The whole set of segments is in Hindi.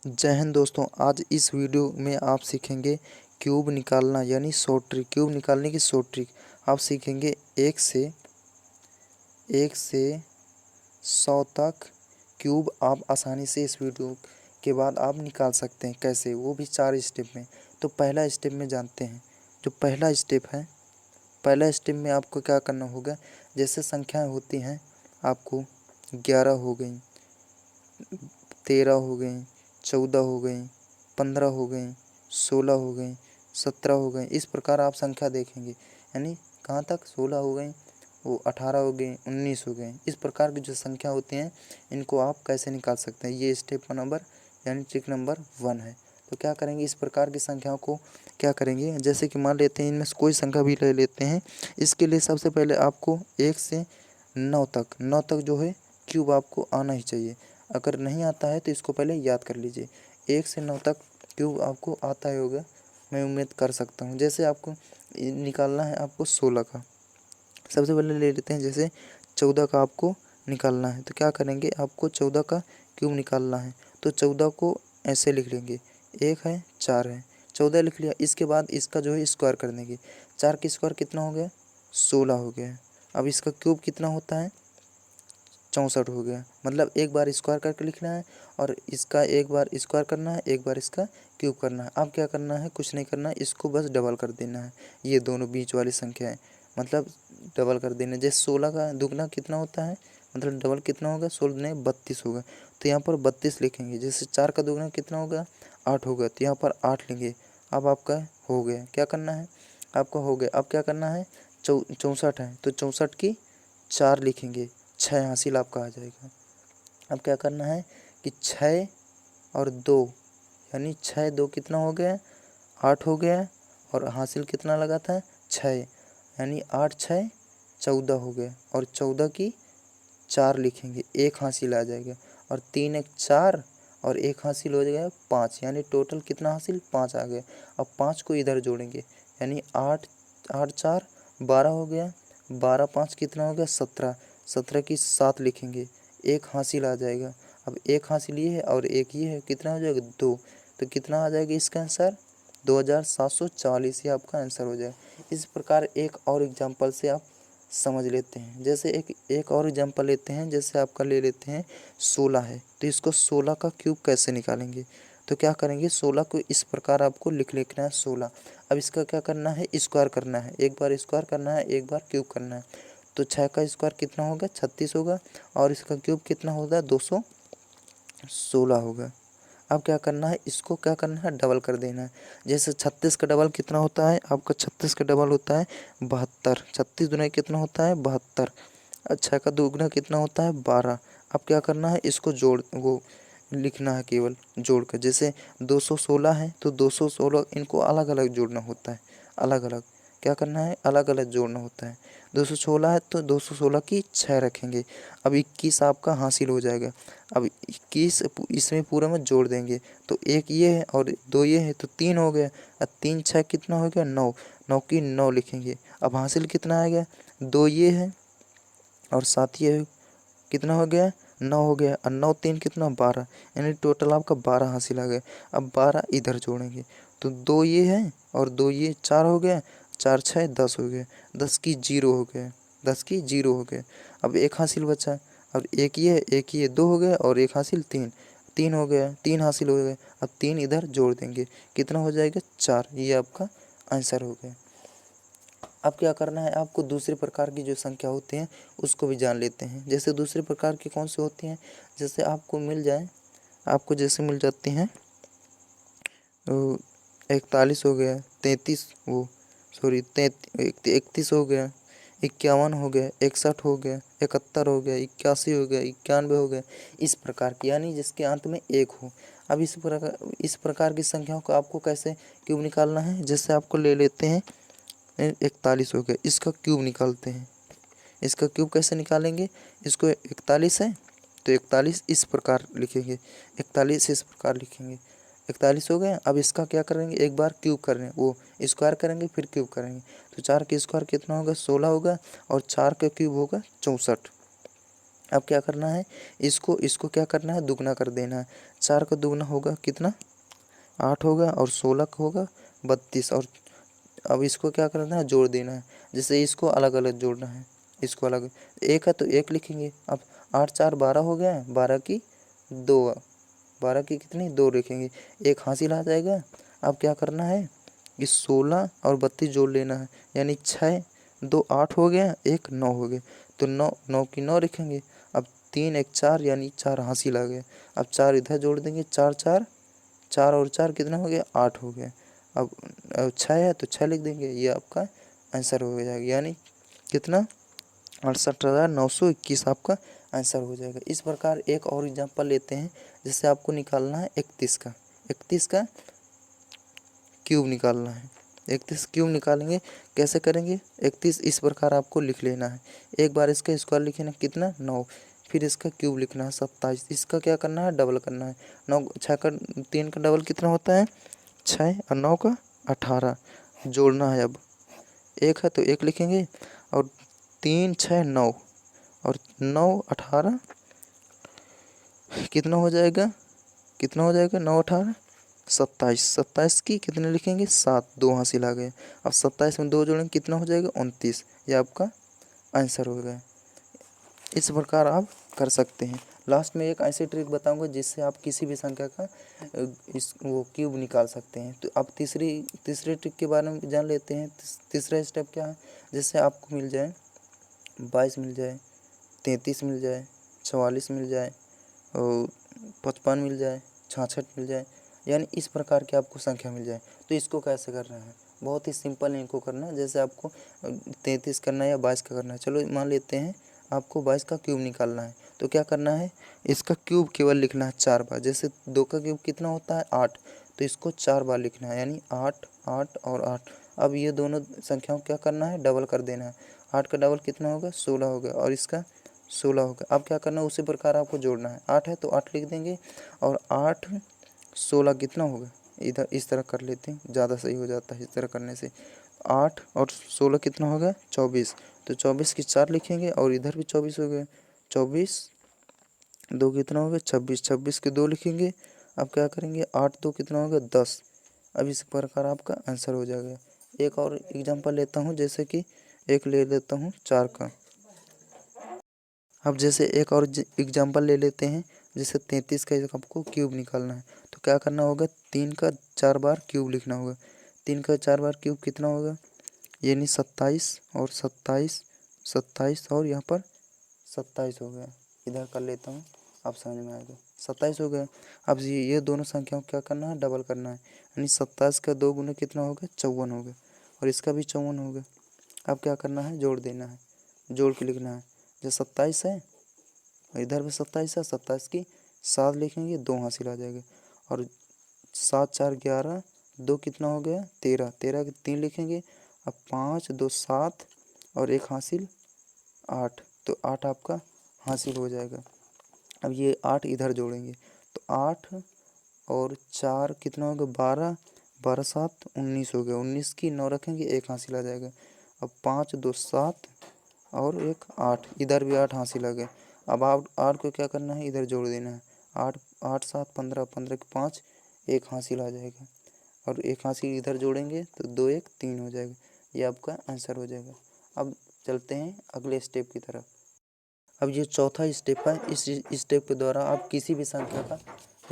जय हिंद दोस्तों। आज इस वीडियो में आप सीखेंगे क्यूब निकालना यानी शॉर्ट ट्रिक। क्यूब निकालने की शॉर्ट ट्रिक आप सीखेंगे। एक से 100 तक क्यूब आप आसानी से इस वीडियो के बाद आप निकाल सकते हैं। कैसे, वो भी 4 स्टेप में। तो पहला स्टेप में जानते हैं। जो पहला स्टेप है, पहला स्टेप में आपको क्या करना होगा। जैसे संख्याएं होती हैं, आपको 11 हो गई, 13 हो गई, 14 हो गई, 15 हो गई, 16 हो गई, 17 हो गई। इस प्रकार आप संख्या देखेंगे। यानी कहाँ तक 16 हो गई, वो 18 हो गई, 19 हो गई। इस प्रकार की जो संख्या होती हैं, इनको आप कैसे निकाल सकते हैं। ये स्टेप नंबर यानी ट्रिक नंबर 1 है। तो क्या करेंगे, इस प्रकार की संख्याओं को क्या करेंगे। जैसे कि मान लेते हैं, इनमें से कोई संख्या भी ले लेते हैं। इसके लिए सबसे पहले आपको 1 से 9 तक जो है क्यूब आपको आना ही चाहिए। अगर नहीं आता है तो इसको पहले याद कर लीजिए। 1 से 9 तक क्यूब आपको आता ही होगा, मैं उम्मीद कर सकता हूँ। जैसे आपको निकालना है, आपको 16 का सबसे पहले ले लेते हैं। जैसे 14 का आपको निकालना है, तो क्या करेंगे, आपको 14 का क्यूब निकालना है। तो 14 को ऐसे लिख लेंगे, 1 है 4 है, 14 लिख लिया। इसके बाद इसका जो है स्क्वायर कर देंगे। 4 का स्क्वायर कितना हो गया, 16 हो गया। अब इसका क्यूब कितना होता है, 64 हो गया। मतलब एक बार स्क्वायर करके लिखना है और इसका एक बार स्क्वायर करना है, एक बार इसका क्यूब करना है। अब क्या करना है, कुछ नहीं करना है, इसको बस डबल कर देना है। ये दोनों बीच वाली संख्या है, मतलब डबल कर देना। जैसे 16 का दुगना कितना होता है, मतलब डबल कितना होगा, 16 नहीं 32 होगा। तो यहाँ पर 32 लिखेंगे। जैसे 4 का दुगना कितना होगा, 8 होगा, तो यहाँ पर 8 लेंगे। अब आपका हो गया। क्या करना है, आपका हो गया। अब क्या करना है, 64 है तो 64 की 4 लिखेंगे, 6 हासिल आपका आ जाएगा। अब क्या करना है कि 6 और 2 यानी 6 2 कितना हो गया, 8 हो गया। और हासिल कितना लगा था, 6, यानी 8 6 14 हो गया। और 14 की 4 लिखेंगे, 1 हासिल आ जाएगा। और 3 1 4 और 1 हासिल हो जाएगा 5, यानी टोटल कितना हासिल, 5 आ गया। अब 5 को इधर जोड़ेंगे, यानी 8 8 4 12 हो गया। 12 5 कितना हो गया, 17, 17 की 7 लिखेंगे, 1 हासिल आ जाएगा। अब 1 हासिल ये है और 1 ये है, कितना हो जाएगा, 2। तो कितना आ जाएगा इसका आंसर, 2740। ये आपका आंसर हो जाएगा। इस प्रकार एक और एग्जाम्पल से आप समझ लेते हैं। जैसे एक और एग्जांपल लेते हैं। जैसे आपका ले लेते हैं 16 है, तो इसको 16 का क्यूब कैसे निकालेंगे। तो क्या करेंगे, 16 को इस प्रकार आपको लिखना है 16। अब इसका क्या करना है, स्क्वायर करना है। एक बार स्क्वायर करना है, एक बार क्यूब करना है। तो 6 का स्क्वायर कितना होगा, 36 होगा। और इसका क्यूब कितना होगा, 216 होगा। अब क्या करना है, इसको क्या करना है, डबल कर देना है। जैसे 36 का डबल कितना होता है, आपका 36 का डबल होता है 72। 36 दुना कितना होता है, 72। 6 का दोगुना कितना होता है, 12। अब क्या करना है, इसको जोड़ वो लिखना है केवल जोड़ कर। जैसे 216 है तो 216 इनको अलग अलग जोड़ना होता है। अलग अलग क्या करना है, अलग अलग जोड़ना होता है। 216 है तो 216 की 6 रखेंगे। अब 21 आपका हासिल हो जाएगा। अब 21 इसमें पूरा में जोड़ देंगे, तो 1 ये है और 2 ये है, तो 3 हो गया। अब 3 6 कितना हो गया, 9, 9 की 9 लिखेंगे। अब हासिल कितना आएगा, 2 ये है और 7 ये है, कितना हो गया, 9 हो गया। और 9 3 कितना, 12, यानी टोटल आपका 12 हासिल आ गया। अब 12 इधर जोड़ेंगे, तो 2 ये है और 2 ये, 4 हो गया। 4 6 10 हो गया, 10 की 0 हो गया, 10 की 0 हो गया। अब 1 हासिल बचा। और 1 ये, 1 ये 2 हो गया और 1 हासिल 3, 3 हो गया, 3 हासिल हो गया। अब 3 इधर जोड़ देंगे, कितना हो जाएगा, 4। ये आपका आंसर हो गया। अब क्या करना है, आपको दूसरे प्रकार की जो संख्या होती हैं उसको भी जान लेते हैं। जैसे दूसरे प्रकार की कौन सी होती हैं, जैसे आपको मिल जाए, आपको जैसे मिल जाती हैं 41 हो गया, 33 वो सॉरी 31 हो गया, 51 हो गया, 61 हो गया, 71 हो गया, 81 हो गया, 91 हो गया। इस प्रकार की, यानी जिसके अंत में 1 हो। अब इस प्रकार की संख्याओं को आपको कैसे क्यूब निकालना है। जैसे आपको ले लेते हैं 41 हो गया, इसका क्यूब निकालते हैं। इसका क्यूब कैसे निकालेंगे, इसको 41 है तो 41 इस प्रकार लिखेंगे, 41 इस प्रकार लिखेंगे। 41 हो गया। अब इसका क्या करेंगे, एक बार क्यूब कर रहे हैं, वो स्क्वायर करेंगे फिर क्यूब करेंगे। तो 4 का स्क्वायर कितना होगा, 16 होगा। और 4 का क्यूब होगा 64। अब क्या करना है, इसको इसको क्या करना है, दुगना कर देना है। 4 का दुगना होगा कितना, 8 होगा, और 16 का होगा 32। और अब इसको क्या करना है, जोड़ देना है। जैसे इसको अलग अलग जोड़ना है, इसको अलग, एक है तो एक लिखेंगे। अब 8 4 12 हो गया, 12 की 2, 12 की कितनी 2 लिखेंगे, एक हासिल आ जाएगा। अब क्या करना है, इस 16 और 32 जोड़ लेना है, यानी 6 2 8 हो गया, एक 9 हो गया, तो 9 9 की 9 लिखेंगे। अब 3 1 4, यानी 4 हासिल आ गया। अब 4 इधर जोड़ देंगे, 4 4, 4 और 4 कितना हो गया, 8 हो गया। अब 6 है तो 6 लिख देंगे, ये आपका आंसर हो जाएगा, यानी कितना 68,921 आपका आंसर हो जाएगा। इस प्रकार एक और एग्जांपल लेते हैं, जिससे आपको निकालना है 31 का क्यूब निकालना है। 31 क्यूब निकालेंगे, कैसे करेंगे, 31 इस प्रकार आपको लिख लेना है। एक बार इसका स्क्वायर लिखना कितना 9, फिर इसका क्यूब लिखना है 27, इसका क्या करना है, डबल करना है। 9 6 का 3 का डबल कितना होता है 6, और 9 का 18 जोड़ना है। अब एक है तो एक लिखेंगे, और 3 6 9, और 9 18 कितना हो जाएगा, 9 18 27, 27 की कितने लिखेंगे 7, 2 हासिल आ गए। अब 27 में 2 जोड़ेंगे कितना हो जाएगा 29, ये आपका आंसर हो गया। इस प्रकार आप कर सकते हैं। लास्ट में एक ऐसी ट्रिक बताऊंगा जिससे आप किसी भी संख्या का इस वो क्यूब निकाल सकते हैं। तो आप तीसरी ट्रिक के बारे में जान लेते हैं। तीसरा स्टेप क्या है, जैसे आपको मिल जाए 22 मिल जाए, 33 मिल जाए, 44 मिल जाए, और 55 मिल जाए, 66 मिल जाए, यानी इस प्रकार की आपको संख्या मिल जाए, तो इसको कैसे करना है, बहुत ही सिंपल है इनको करना। जैसे आपको 33 करना है या 22 का करना है, चलो मान लेते हैं आपको 22 का क्यूब निकालना है, तो क्या करना है, इसका क्यूब केवल लिखना है 4 बार। जैसे 2 का क्यूब कितना होता है 8, तो इसको 4 बार लिखना है, यानी 8 8 और 8। अब ये दोनों संख्याओं क्या करना है, डबल कर देना है। 8 का डबल कितना होगा 16 होगा, और इसका 16 होगा। अब क्या करना है, उसी प्रकार आपको जोड़ना है। 8 है तो 8 लिख देंगे, और 8 16 कितना होगा, इधर इस तरह कर लेते हैं, ज़्यादा सही हो जाता है इस तरह करने से। 8 और 16 कितना होगा 24, तो 24 की 4 लिखेंगे, और इधर भी 24 हो गया। 24 2 कितना होगा 26, 26 के 2 लिखेंगे। अब क्या करेंगे, 8 2 कितना होगा 10। अब इस प्रकार आपका आंसर हो जाएगा। एक और एग्जांपल लेता हूँ, जैसे कि एक ले लेता हूँ 4 का। अब जैसे एक और एग्जांपल ले लेते हैं, जैसे 33 का आपको क्यूब निकालना है, तो क्या करना होगा, 3 का 4 बार क्यूब लिखना होगा। 3 का 4 बार क्यूब कितना होगा, यानी 27 और 27, 27 और यहाँ पर 27 हो गया। इधर कर लेता हूँ, आप समझ में आएगा, 27 हो गया। अब ये दोनों संख्याओं को क्या करना है, डबल करना है, यानी 27 का 2 गुना कितना होगा 54 होगा, और इसका भी 54 होगा। अब क्या करना है, जोड़ देना है, जोड़ के लिखना है। जो 27 है, इधर भी 27 है, 27 की 7 लिखेंगे, 2 हासिल आ जाएगा, और 7 4 11, 2 कितना हो गया 13, 13 के 3 लिखेंगे। अब 5 2 7, और एक हासिल 8, तो 8 आपका हासिल हो जाएगा। अब ये 8 इधर जोड़ेंगे, तो 8 और 4 कितना होगा 12, 12 7 19 हो गया, 19 की 9 रखेंगे, एक हासिल आ जाएगा। अब 5 2 7, और एक 8, इधर भी 8 हासिल आ गया। अब 8 को क्या करना है, इधर जोड़ देना है। 8 8 7 15, 15 के 5, एक हासिल आ जाएगा, और एक हासिल इधर जोड़ेंगे तो 2 1 3 हो जाएगा, ये आपका आंसर हो जाएगा। अब चलते हैं अगले स्टेप की तरफ। अब ये चौथा स्टेप है, इस स्टेप के द्वारा आप किसी भी संख्या का,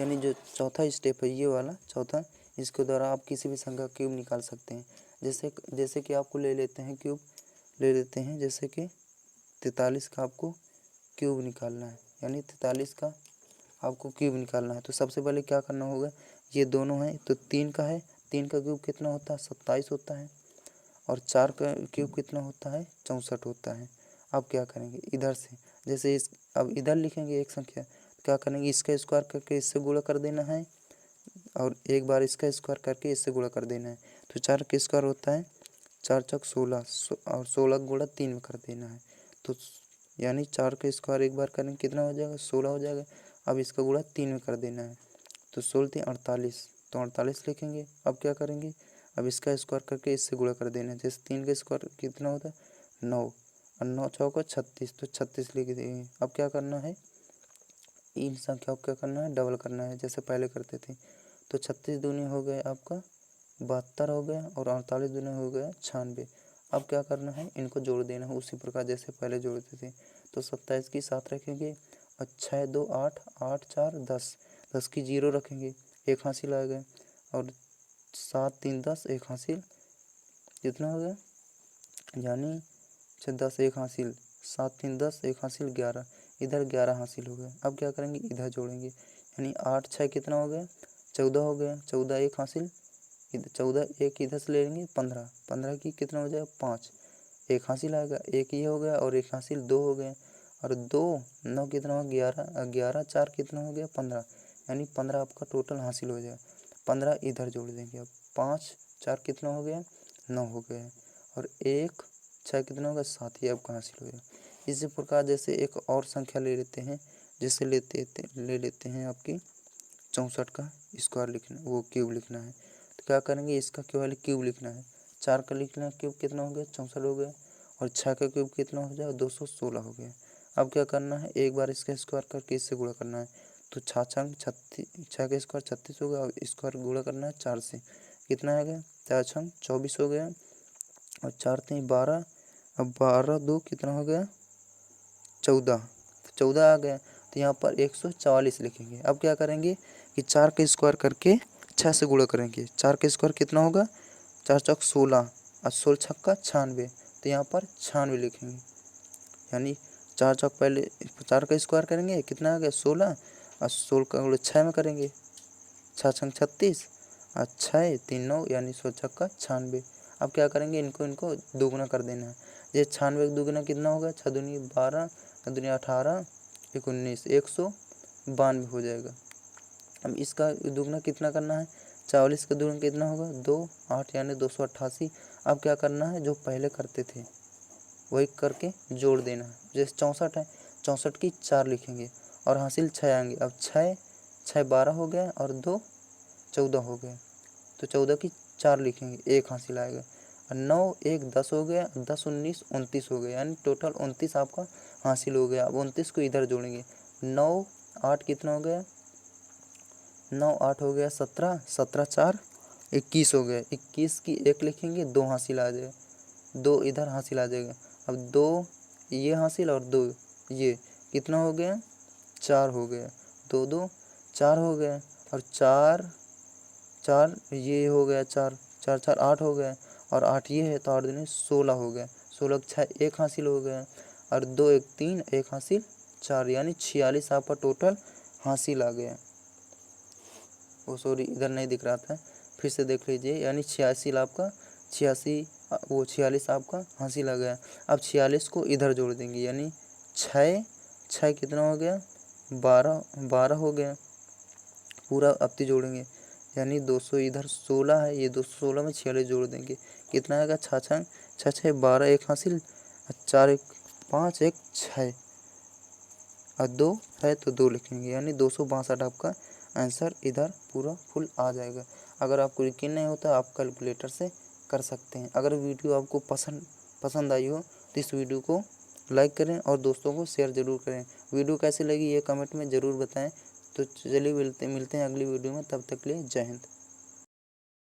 यानी जो चौथा स्टेप है ये वाला चौथा, इसके द्वारा आप किसी भी संख्या का क्यूब निकाल सकते हैं। जैसे कि आपको ले लेते हैं क्यूब, ले लेते हैं जैसे कि 43 का आपको क्यूब निकालना है, यानी 43 का आपको क्यूब निकालना है। तो सबसे पहले क्या करना होगा, ये दोनों हैं तो 3 का है, 3 का क्यूब कितना होता है 27 होता है, और 4 का क्यूब कितना होता है 64 होता है। अब क्या करेंगे, इधर से जैसे इस अब इधर लिखेंगे एक संख्या, तो क्या करेंगे, इसका स्क्वायर करके इससे गुणा कर देना है, और एक बार इसका स्क्वायर करके इससे गुणा कर देना है। तो 4 का स्क्वायर होता है 4 चौक 16, और 16 गुणा 3 में कर देना है, तो यानी 4 का स्क्वायर एक बार करेंगे कितना हो जाएगा 16 हो जाएगा। अब इसका गुणा 3 में कर देना है, तो 16 3 48, तो 48 लिखेंगे। अब क्या करेंगे, अब इसका स्क्वायर करके इससे गुणा कर देना है, जैसे 3 का स्क्वायर कितना होता है 9, और 9 चौको 36, तो 36 लिख देंगे। अब क्या करना है, इन संख्याओं को क्या करना है, डबल करना है जैसे पहले करते थे। तो 36 दूनी हो गए आपका 72 हो गया, और 48 दूनी हो गया 96। अब क्या करना है, इनको जोड़ देना है उसी प्रकार जैसे पहले जोड़ते थे। तो 27 की 7 रखेंगे, और 6 2 8, 8 4 10, 10 की 0 रखेंगे, एक हासिल आ गया, और 7 3 10, एक हासिल, कितना हो गया, यानी 6 10 एक हासिल, 7 3 10, एक हासिल 11, इधर 11 हासिल हो गया। अब क्या करेंगे, इधर जोड़ेंगे, यानी 8 6 कितना हो गया, 14 हो गया, 14 एक हासिल, 14 एक इधर से ले लेंगे, 15 15 की कितना हो जाएगा 5, एक हासिल आएगा, एक ये हो गया, और एक हासिल 2 हो गया, और 2 9 कितना हो गया 11, 11 4 कितना हो गया 15, यानी 15 आपका टोटल हासिल हो जाएगा। 15 इधर जोड़ देंगे, अब 5 4 कितना हो गया 9 हो गया, और 1 6 कितना होगा 7, ये आपका हासिल हो गया। इसी प्रकार जैसे एक और संख्या ले लेते हैं, जैसे ले लेते हैं आपकी 64 का स्क्वायर लिखना, वो क्यूब लिखना है। तो क्या करेंगे, इसका केवल क्यूब लिखना है। 4 का लिखना है क्यूब, कितना हो गया 64 हो गया, और 6 का क्यूब कितना हो जाएगा 216 हो गया। अब क्या करना है, एक बार इसका स्क्वायर करके इससे गुणा करना है। तो 6 छंग 36, 6 का स्क्वायर 36 हो गया, और स्क्वायर गुणा करना है 4 से, कितना आ गया 4 छंग 24 हो गया, और 4 3 12, अब 12 2 कितना हो गया 14, तो 14 आ गया। तो यहाँ पर 144 लिखेंगे। अब क्या करेंगे कि 4 का स्क्वायर करके 6 से गुणा करेंगे। 4 का स्क्वायर कितना होगा, 4 चौक 16, और 16 छक्का 96, तो यहाँ पर 96 लिखेंगे। यानी 4 चौक पहले 4 का स्क्वायर करेंगे, कितना आ गया 16, और 16 का गुणा 6 में करेंगे, 6 छंग 36, और 6 3 9, यानी 16 छक्का 96। अब क्या करेंगे, इनको दोगुना कर देना है। ये 96 का दोगुना कितना होगा, 6 दूनी 12, 6 दूनी 18, 19, 192 हो जाएगा। अब इसका दुगना कितना करना है, 44 का दुगना कितना होगा 2 8, यानी 288। अब क्या करना है, जो पहले करते थे वही करके जोड़ देना है। जैसे 64 है, 64 की 4 लिखेंगे, और हासिल 6 आएंगे। अब 6 6 12 हो गया, और 2 14 हो गया, तो 14 की 4 लिखेंगे, एक हासिल आएगा, और 9 1 10 हो गया, 10 19 29 हो गया, यानी टोटल 29 आपका हासिल हो गया। अब 29 को इधर जोड़ेंगे, 9 8 कितना हो गया, 9 8 हो गया 17, 17 4 21 हो गया, 21 की 1 लिखेंगे, 2 हासिल आ जाएगा, 2 इधर हासिल आ जाएगा। अब 2 ये हासिल, और 2 ये, कितना हो गया 4 हो गया, 2 2 4 हो गया, और 4 4 ये हो गया 4 4 4 8 हो गया, और 8 ये है, तो 8 दूनी 16 हो गया, 16 6 1 हासिल हो गया, और 2 1 3 1 हासिल 4, यानी 46 आपका टोटल हासिल आ गया। वो सॉरी इधर नहीं दिख रहा था, फिर से देख लीजिए, यानी 86 आपका 86 वो 46 आपका हासिल आ गया। अब 46 को इधर जोड़ देंगे, यानी 6 6 कितना हो गया 12 12 हो गया, पूरा अबती जोड़ेंगे, यानी 200 इधर 16 है, ये 216 में 46 जोड़ देंगे, कितना आएगा 6 6 6 6 12, एक हासिल, 4 1 5 1 6, और 2 है तो 2 लिखेंगे, यानी 262 आपका आंसर इधर पूरा फुल आ जाएगा। अगर आपको यकीन नहीं होता आप कैलकुलेटर से कर सकते हैं। अगर वीडियो आपको पसंद आई हो तो इस वीडियो को लाइक करें और दोस्तों को शेयर ज़रूर करें। वीडियो कैसी लगी ये कमेंट में ज़रूर बताएं। तो चलिए मिलते हैं अगली वीडियो में, तब तक के लिए जय हिंद।